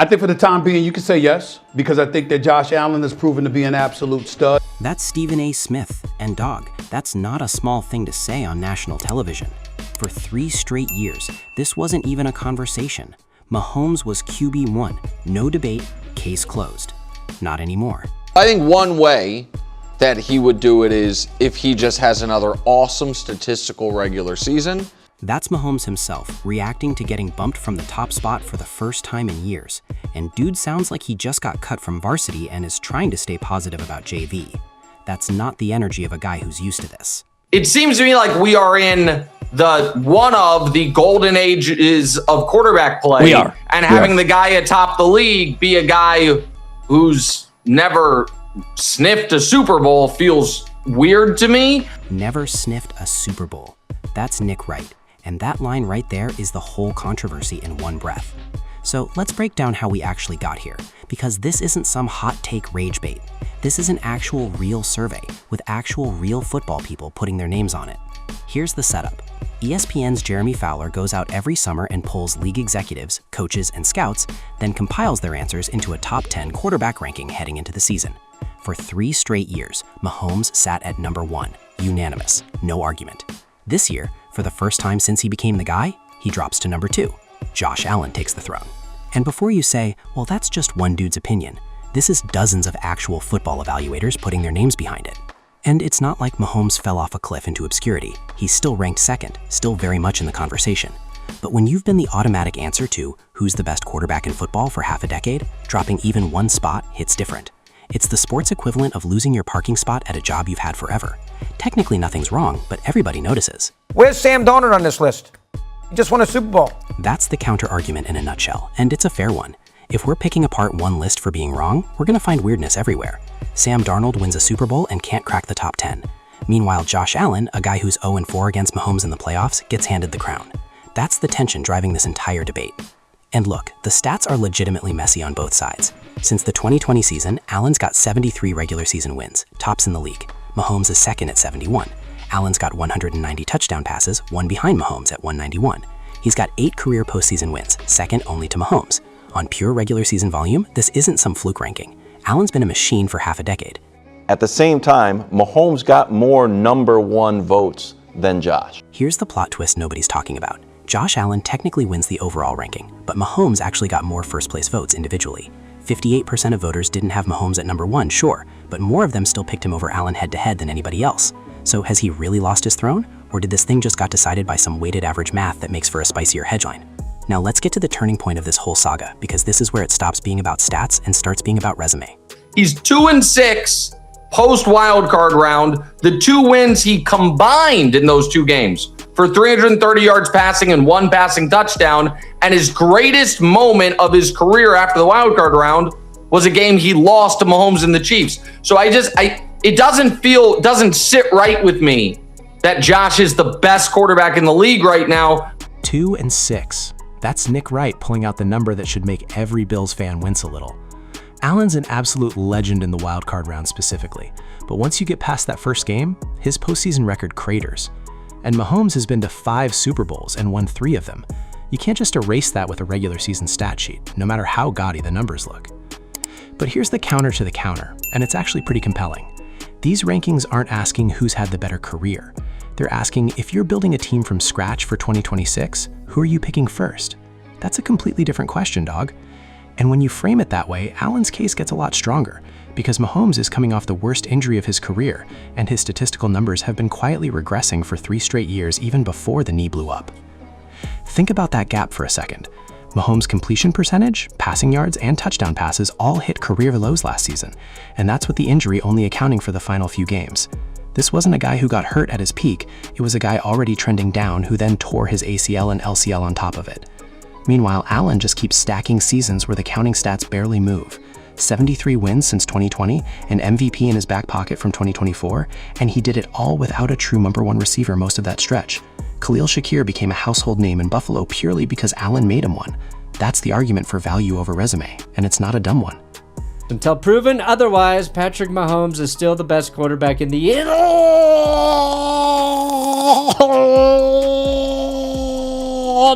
I think for the time being, you can say yes, because I think that Josh Allen has proven to be an absolute stud. That's Stephen A. Smith, and dog, that's not a small thing to say on national television. For 3 straight years, this wasn't even a conversation. Mahomes was QB1, no debate, case closed. Not anymore. I think one way that he would do it is if he just has another awesome statistical regular season. That's Mahomes himself, reacting to getting bumped from the top spot for the first time in years. And dude sounds like he just got cut from varsity and is trying to stay positive about JV. That's not the energy of a guy who's used to this. It seems to me like we are in one of the golden ages of quarterback play. We are. And having the guy atop the league be a guy who's never sniffed a Super Bowl feels weird to me. Never sniffed a Super Bowl. That's Nick Wright. And that line right there is the whole controversy in one breath. So let's break down how we actually got here, because this isn't some hot take rage bait. This is an actual real survey with actual real football people putting their names on it. Here's the setup. ESPN's Jeremy Fowler goes out every summer and polls league executives, coaches, and scouts, then compiles their answers into a top 10 quarterback ranking heading into the season. For 3 straight years, Mahomes sat at number 1, unanimous, no argument. This year, for the first time since he became the guy, he drops to number 2. Josh Allen takes the throne. And before you say, well, that's just one dude's opinion, this is dozens of actual football evaluators putting their names behind it. And it's not like Mahomes fell off a cliff into obscurity. He's still ranked second, still very much in the conversation. But when you've been the automatic answer to who's the best quarterback in football for half a decade, dropping even one spot hits different. It's the sports equivalent of losing your parking spot at a job you've had forever. Technically nothing's wrong, but everybody notices. Where's Sam Darnold on this list? He just won a Super Bowl. That's the counter-argument in a nutshell, and it's a fair one. If we're picking apart one list for being wrong, we're gonna find weirdness everywhere. Sam Darnold wins a Super Bowl and can't crack the top 10. Meanwhile, Josh Allen, a guy who's 0-4 against Mahomes in the playoffs, gets handed the crown. That's the tension driving this entire debate. And look, the stats are legitimately messy on both sides. Since the 2020 season, Allen's got 73 regular season wins, tops in the league. Mahomes is second at 71. Allen's got 190 touchdown passes, one behind Mahomes at 191. He's got 8 career postseason wins, second only to Mahomes. On pure regular season volume, this isn't some fluke ranking. Allen's been a machine for half a decade. At the same time, Mahomes got more number 1 votes than Josh. Here's the plot twist nobody's talking about. Josh Allen technically wins the overall ranking, but Mahomes actually got more first-place votes individually. 58% of voters didn't have Mahomes at number 1, sure, but more of them still picked him over Allen head-to-head than anybody else. So has he really lost his throne? Or did this thing just got decided by some weighted average math that makes for a spicier headline? Now let's get to the turning point of this whole saga, because this is where it stops being about stats and starts being about resume. He's 2-6 post wildcard round. The 2 wins he combined in those 2 games for 330 yards passing and 1 passing touchdown. And his greatest moment of his career after the wildcard round was a game he lost to Mahomes and the Chiefs. So it doesn't sit right with me that Josh is the best quarterback in the league right now. 2-6. That's Nick Wright pulling out the number that should make every Bills fan wince a little. Allen's an absolute legend in the wildcard round specifically, but once you get past that first game, his postseason record craters. And Mahomes has been to 5 Super Bowls and won 3 of them. You can't just erase that with a regular season stat sheet, no matter how gaudy the numbers look. But here's the counter to the counter, and it's actually pretty compelling. These rankings aren't asking who's had the better career. They're asking, if you're building a team from scratch for 2026, who are you picking first? That's a completely different question, dog. And when you frame it that way, Allen's case gets a lot stronger, because Mahomes is coming off the worst injury of his career, and his statistical numbers have been quietly regressing for 3 straight years even before the knee blew up. Think about that gap for a second. Mahomes' completion percentage, passing yards, and touchdown passes all hit career lows last season, and that's with the injury only accounting for the final few games. This wasn't a guy who got hurt at his peak, it was a guy already trending down who then tore his ACL and LCL on top of it. Meanwhile, Allen just keeps stacking seasons where the counting stats barely move. 73 wins since 2020, an MVP in his back pocket from 2024, and he did it all without a true number 1 receiver most of that stretch. Khalil Shakir became a household name in Buffalo purely because Allen made him one. That's the argument for value over resume, and it's not a dumb one. Until proven otherwise, Patrick Mahomes is still the best quarterback in the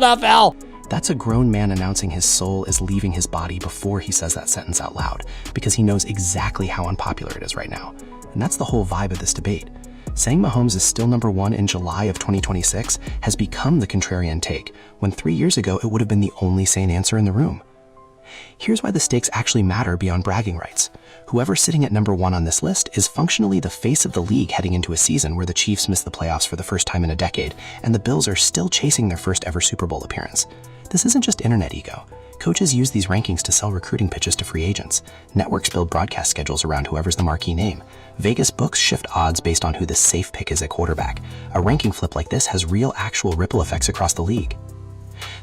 NFL. That's a grown man announcing his soul is leaving his body before he says that sentence out loud, because he knows exactly how unpopular it is right now. And that's the whole vibe of this debate. Saying Mahomes is still number one in July of 2026 has become the contrarian take, when 3 years ago it would have been the only sane answer in the room. Here's why the stakes actually matter beyond bragging rights. Whoever's sitting at number one on this list is functionally the face of the league heading into a season where the Chiefs missed the playoffs for the first time in a decade, and the Bills are still chasing their first ever Super Bowl appearance. This isn't just internet ego. Coaches use these rankings to sell recruiting pitches to free agents. Networks build broadcast schedules around whoever's the marquee name. Vegas books shift odds based on who the safe pick is at quarterback. A ranking flip like this has real actual ripple effects across the league.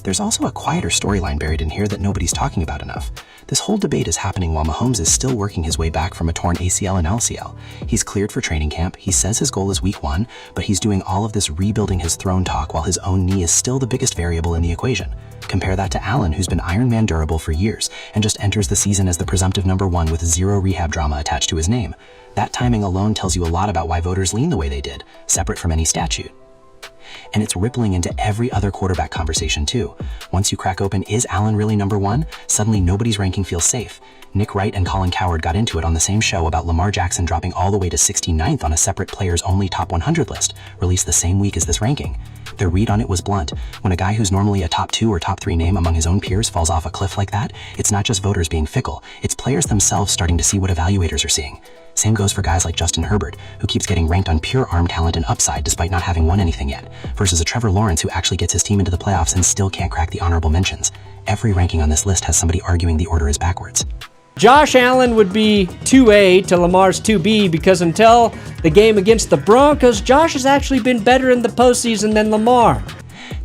There's also a quieter storyline buried in here that nobody's talking about enough. This whole debate is happening while Mahomes is still working his way back from a torn ACL and LCL. He's cleared for training camp, he says his goal is week 1, but he's doing all of this rebuilding his throne talk while his own knee is still the biggest variable in the equation. Compare that to Allen, who's been Iron Man durable for years and just enters the season as the presumptive number 1 with 0 rehab drama attached to his name. That timing alone tells you a lot about why voters lean the way they did, separate from any statute. And it's rippling into every other quarterback conversation too. Once you crack open, is Allen really number 1? Suddenly nobody's ranking feels safe. Nick Wright and Colin Cowherd got into it on the same show about Lamar Jackson dropping all the way to 69th on a separate players-only top 100 list, released the same week as this ranking. Their read on it was blunt. When a guy who's normally a top 2 or top 3 name among his own peers falls off a cliff like that, it's not just voters being fickle, it's players themselves starting to see what evaluators are seeing. Same goes for guys like Justin Herbert, who keeps getting ranked on pure arm talent and upside despite not having won anything yet, versus a Trevor Lawrence who actually gets his team into the playoffs and still can't crack the honorable mentions. Every ranking on this list has somebody arguing the order is backwards. Josh Allen would be 2A to Lamar's 2B because until the game against the Broncos, Josh has actually been better in the postseason than Lamar.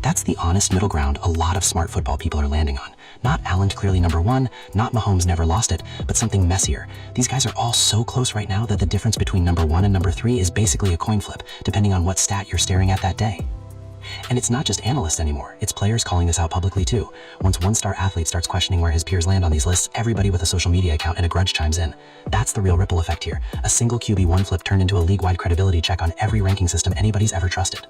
That's the honest middle ground a lot of smart football people are landing on. Not Allen clearly number 1, not Mahomes never lost it, but something messier. These guys are all so close right now that the difference between number 1 and number 3 is basically a coin flip, depending on what stat you're staring at that day. And it's not just analysts anymore, it's players calling this out publicly too. Once one-star athlete starts questioning where his peers land on these lists, everybody with a social media account and a grudge chimes in. That's the real ripple effect here. A single QB1 flip turned into a league-wide credibility check on every ranking system anybody's ever trusted.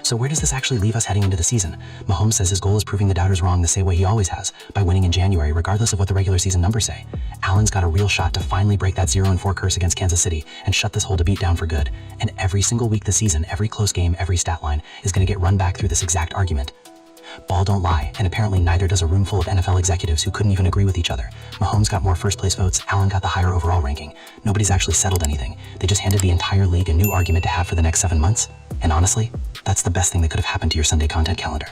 So where does this actually leave us heading into the season? Mahomes says his goal is proving the doubters wrong the same way he always has, by winning in January regardless of what the regular season numbers say. Allen's got a real shot to finally break that 0-4 curse against Kansas City and shut this whole debate down for good. And every single week this season, every close game, every stat line is going to get run back through this exact argument. Ball don't lie, and apparently neither does a room full of NFL executives who couldn't even agree with each other. Mahomes got more first-place votes, Allen got the higher overall ranking. Nobody's actually settled anything. They just handed the entire league a new argument to have for the next 7 months. And honestly, that's the best thing that could have happened to your Sunday content calendar.